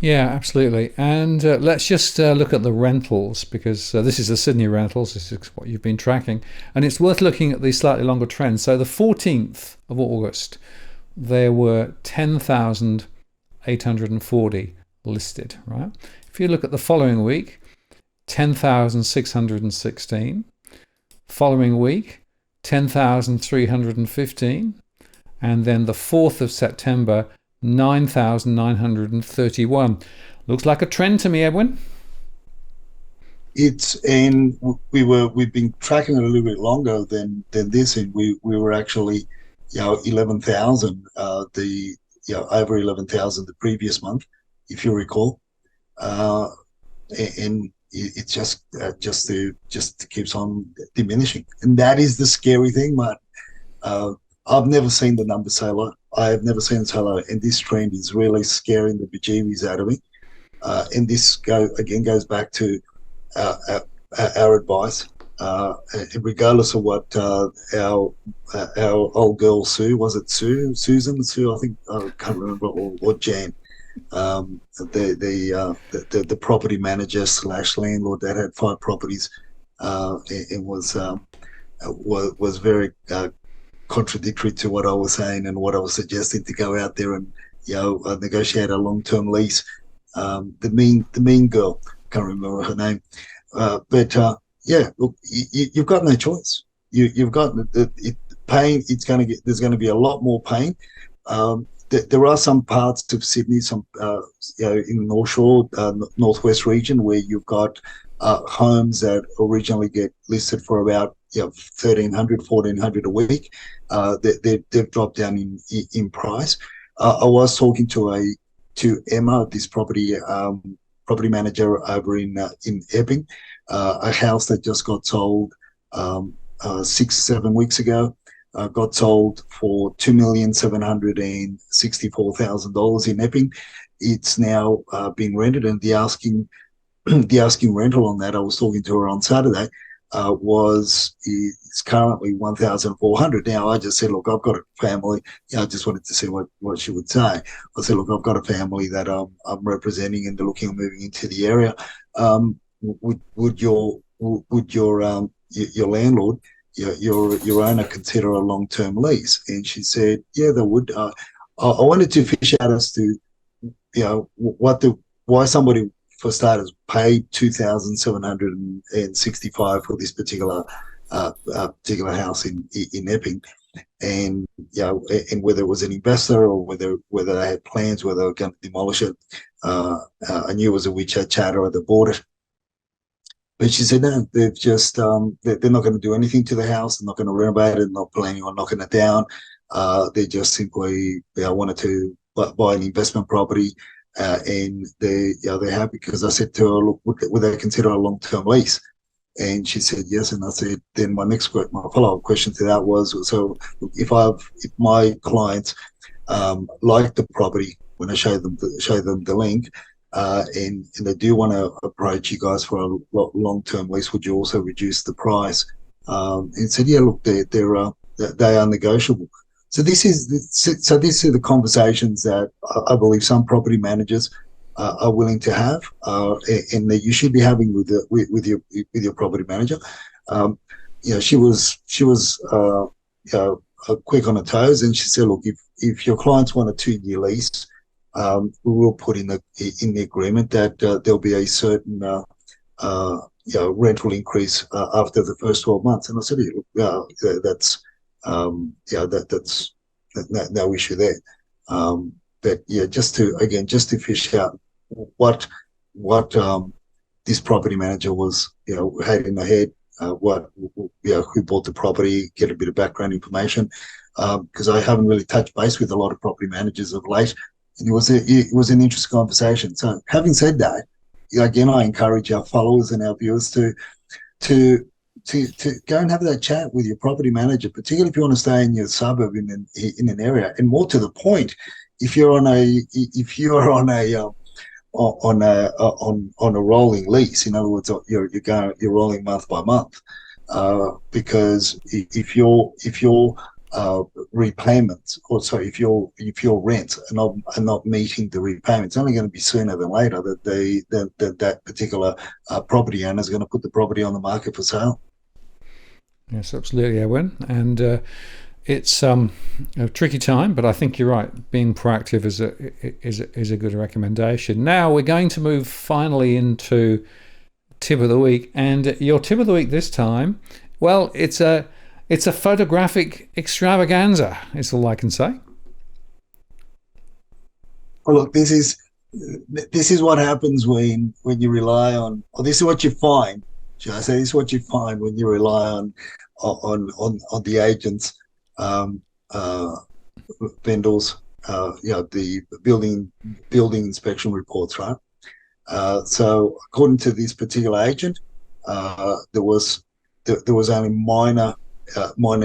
Yeah, absolutely. And let's just look at the rentals, because this is the Sydney rentals. This is what you've been tracking. And it's worth looking at these slightly longer trends. So the 14th of August, there were 10,840 listed, right? If you look at the following week, 10,616. Following week, 10,315. And then the 4th of September, 9,931. Looks like a trend to me, Edwin. We've been tracking it a little bit longer than this, and we were actually 11,000 over 11,000 the previous month, if you recall, and it just keeps on diminishing, and that is the scary thing, Martin. I've never seen the numbers so low. I have never seen it so low, and this trend is really scaring the bejeebies out of me. And this goes back to our advice, regardless of what our old girl Susan, I think, I can't remember, or Jan, the property manager / landlord that had 5 properties, and was was very contradictory to what I was saying and what I was suggesting to go out there and negotiate a long-term lease. The mean girl, can't remember her name, but yeah, look, you've got no choice. You've got pain. There's going to be a lot more pain. There are some parts of Sydney, some in the North Shore, northwest region, where you've got homes that originally get listed for about 1,300, 1,400 a week. They've dropped down in price. I was talking to Emma, this property manager over in Epping, a house that just got sold 6-7 weeks ago. Got sold for $2,764,000 in Epping. It's now being rented, and the asking rental on that, I was talking to her on Saturday, is currently 1,400. Now I just said, look, I've got a family. I just wanted to see what she would say. I said, look, I've got a family that I'm representing, and they're looking at moving into the area. Would your landlord, your owner, consider a long-term lease? And she said, yeah, they would. I wanted to fish out as to why somebody, for starters, paid $2,765 for this particular house in Epping, and and whether it was an investor or whether they had plans, whether they were going to demolish it. I knew it was a WeChat chat or they bought it. But she said, no, they've just, they're not going to do anything to the house. They're not going to renovate it, not planning on knocking it down. They just simply wanted to buy an investment property, and they're happy. Because I said to her, look, would they consider a long-term lease? And she said yes. And I said, then my follow-up question to that was, so if my clients like the property, when I show them the link, and they do want to approach you guys for a long-term lease, would you also reduce the price? And said, yeah, look, they are negotiable. So these are the conversations that I believe some property managers are willing to have, and that you should be having with your property manager. She was quick on her toes, and she said, look, if your clients want a 2-year lease, we will put in the agreement that there'll be a certain rental increase after the first 12 months. And I said, that's no issue there. But yeah, just to fish out what this property manager was had in the head, who bought the property, get a bit of background information, because I haven't really touched base with a lot of property managers of late. And it was an interesting conversation. So having said that, again, I encourage our followers and our viewers to go and have that chat with your property manager, particularly if you want to stay in your suburb in an area. And more to the point, if you're on a rolling lease, in other words, you're rolling month by month, because if your repayments, if your rents are not meeting the repayment, it's only going to be sooner than later that that particular property owner is going to put the property on the market for sale. Yes, absolutely, Edwin. And it's a tricky time, but I think you're right. Being proactive is a good recommendation. Now we're going to move finally into tip of the week, and your tip of the week this time, well, it's a photographic extravaganza, is all I can say. Well, look, this is what happens when you rely on, or this is what you find. Should I say, this is what you find when you rely on the agents, vendors, the building inspection reports, right? So according to this particular agent, there was only minor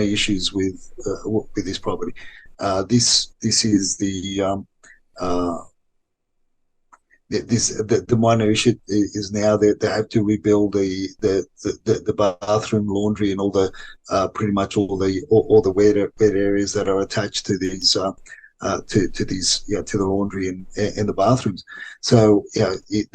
issues with this property. This is the minor issue is now that they have to rebuild the bathroom, laundry, and all the pretty much all the wet areas that are attached to these to the laundry and the bathrooms. So the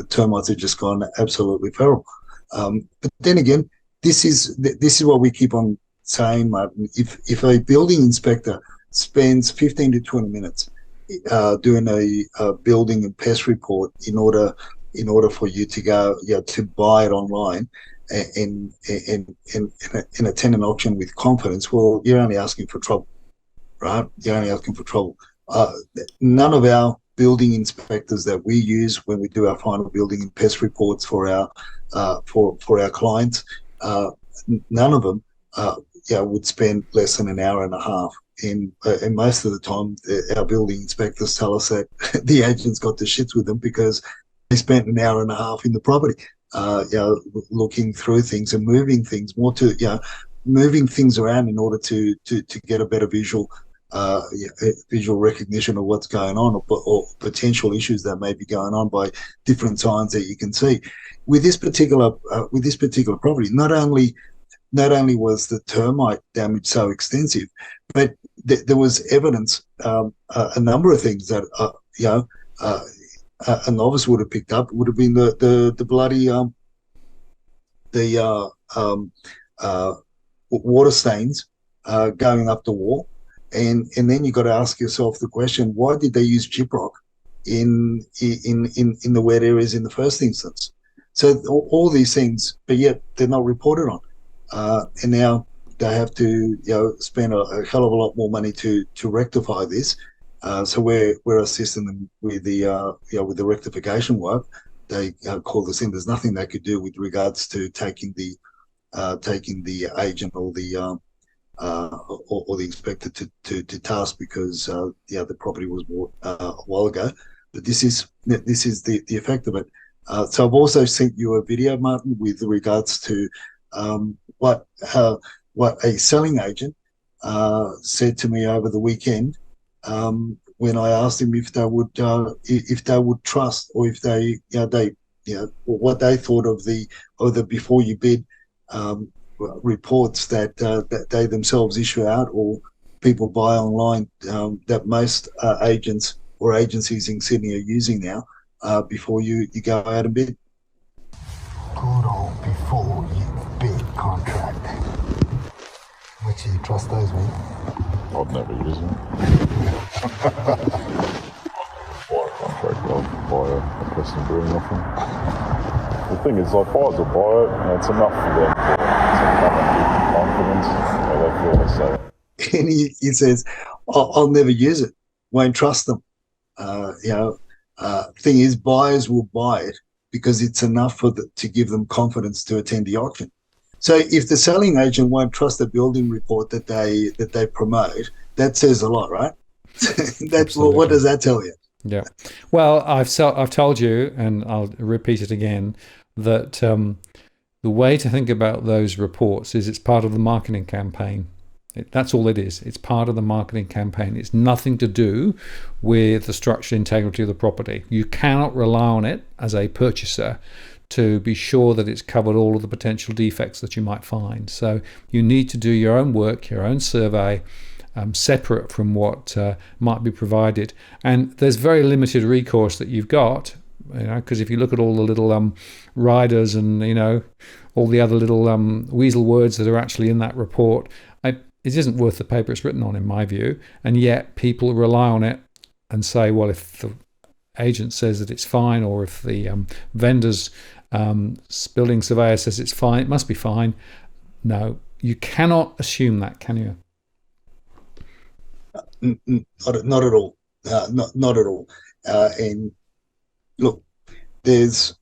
termites have just gone absolutely feral. But then again, this is what we keep on saying, Martin. If a building inspector spends 15 to 20 minutes doing a building and pest report in order for you to go to buy it online and attend an auction with confidence, well, you're only asking for trouble, right? You're only asking for trouble. None of our building inspectors that we use when we do our final building and pest reports for our clients, none of them would spend less than an hour and a half. And most of the time, our building inspectors tell us that the agents got the shits with them because they spent an hour and a half in the property, looking through things and moving things moving things around in order to get a better visual recognition of what's going on or potential issues that may be going on by different signs that you can see. With this particular property, not only was the termite damage so extensive, but there was evidence, a number of things that a novice would have picked up. Would have been the bloody water stains going up the wall, and then you got to ask yourself the question: why did they use gyprock in the wet areas in the first instance? So all these things, but yet they're not reported on, and now they have to spend a hell of a lot more money to rectify this. So we're assisting them with the rectification work. They call us in. There's nothing they could do with regards to taking the agent or the inspector to task because the property was bought a while ago. But this is the effect of it. So I've also sent you a video, Martin, with regards to what a selling agent said to me over the weekend when I asked him if they would trust or if they what they thought of the before you bid reports that they themselves issue out or people buy online that most agents or agencies in Sydney are using now before you go out and bid. Good old before you bid contract. Which do you trust those, mate? I'd never use them. Buy a contract, I'll buy a person doing nothing. The thing is, like, buyers will buy it, and it's enough for them to come and give confidence. They feel they say. And he says, I'll never use it, won't trust them. Thing is, buyers will buy it because it's enough to give them confidence to attend the auction. So if the selling agent won't trust the building report that they promote, that says a lot, right? What does that tell you? Yeah. Well, I've told you, and I'll repeat it again, that the way to think about those reports is it's part of the marketing campaign. That's all it is. It's part of the marketing campaign. It's nothing to do with the structural integrity of the property. You cannot rely on it as a purchaser to be sure that it's covered all of the potential defects that you might find. So you need to do your own work, your own survey, separate from what might be provided. And there's very limited recourse that you've got, because if you look at all the little riders and all the other little weasel words that are actually in that report, it isn't worth the paper it's written on, in my view. And yet people rely on it and say, well, if the agent says that it's fine, or if the vendor's building surveyor says it's fine, it must be fine. No, you cannot assume that, can you? Not at all. Not at all. And look, there's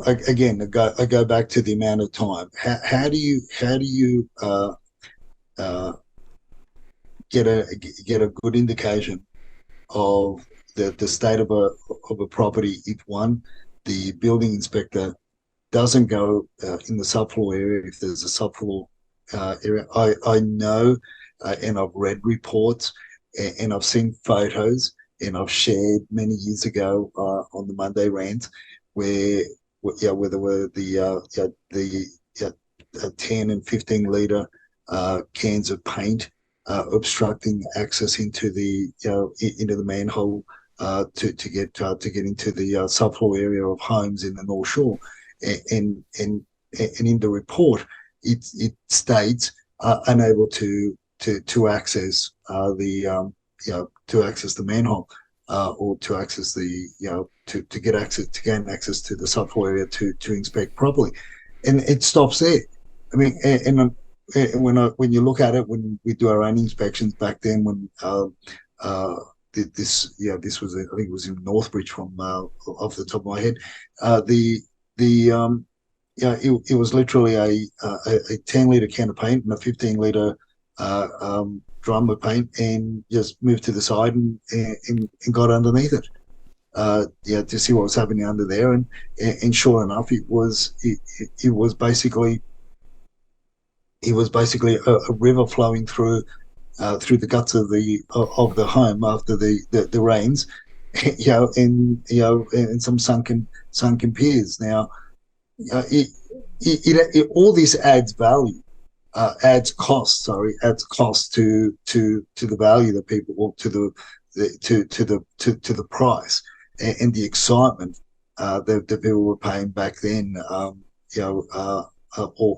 again, I go back to the amount of time. How do you get a good indication of the state of a property if the building inspector doesn't go in the subfloor area if there's a subfloor area? I know, and I've read reports, and I've seen photos, and I've shared many years ago on the Monday Rant where there were the 10 and 15 litre cans of paint obstructing access into the manhole to get into the subfloor area of homes in the North Shore, and in the report it states unable to access to access the manhole or to access the to gain access to the subfloor area to inspect properly, and it stops there. I mean, and when you look at it, when we do our own inspections back then, when this was I think it was in Northbridge from off the top of my head, it was literally a 10-litre can of paint and a 15-litre drum of paint, and just moved to the side and got underneath it. To see what was happening under there, and sure enough, it was basically a river flowing through the guts of the home after the rains, and some sunken piers. Now, all this adds value, adds cost to the value that people, or to the price and the excitement that people were paying back then, or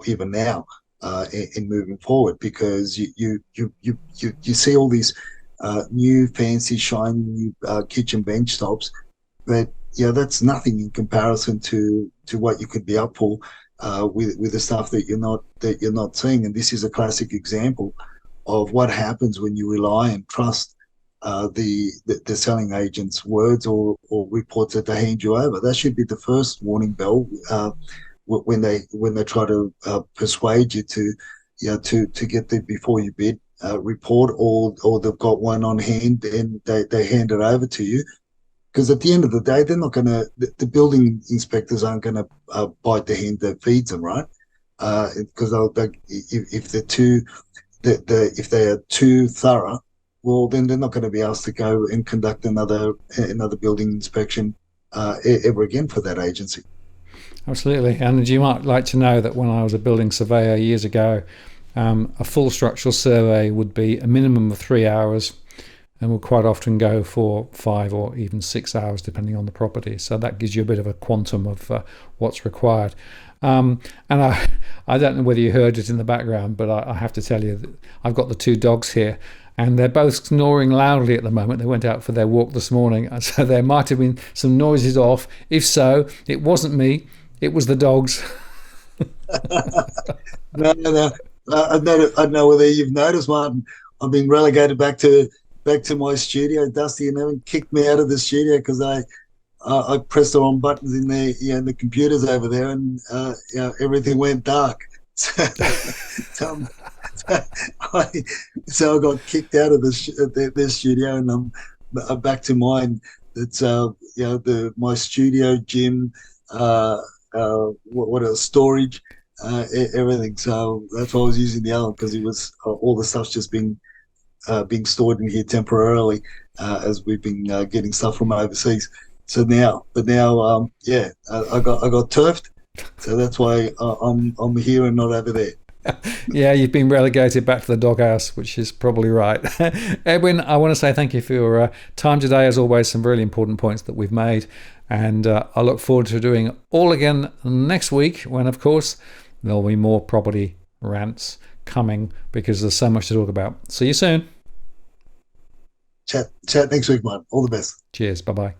even now, in moving forward, because you see all these new fancy shiny new kitchen bench tops, but that's nothing in comparison to what you could be up for with the stuff that you're not seeing. And this is a classic example of what happens when you rely and trust the selling agent's words or reports that they hand you over. That should be the first warning bell when they try to persuade you to get the before you bid report, or they've got one on hand and they hand it over to you. Because at the end of the day, they're not going to. The building inspectors aren't going to bite the hand that feeds them, right? Because if they're if they are too thorough, well, then they're not going to be asked to go and conduct another building inspection ever again for that agency. Absolutely. And you might like to know that when I was a building surveyor years ago, a full structural survey would be a minimum of 3 hours, and will quite often go for 5 or even 6 hours, depending on the property. So that gives you a bit of a quantum of what's required. And I don't know whether you heard it in the background, but I have to tell you that I've got the 2 dogs here, and they're both snoring loudly at the moment. They went out for their walk this morning, so there might have been some noises off. If so, it wasn't me, it was the dogs. No. I don't know whether you've noticed, Martin. I've been relegated back to my studio. Dusty and Evan kicked me out of the studio because I pressed the wrong buttons in the computers over there, and everything went dark. So I got kicked out of their studio, and I'm back to mine. It's my studio, gym, what else, storage, everything. So that's why I was using the other one, because it was all the stuff's just being stored in here temporarily as we've been getting stuff from overseas. So now, I got turfed, so that's why I'm here and not over there. Yeah, you've been relegated back to the doghouse, which is probably right. Edwin, I want to say thank you for your time today. As always, some really important points that we've made, and I look forward to doing all again next week, when of course there'll be more property rants coming, because there's so much to talk about. See you soon. Chat next week, man. All the best. Cheers. Bye-bye.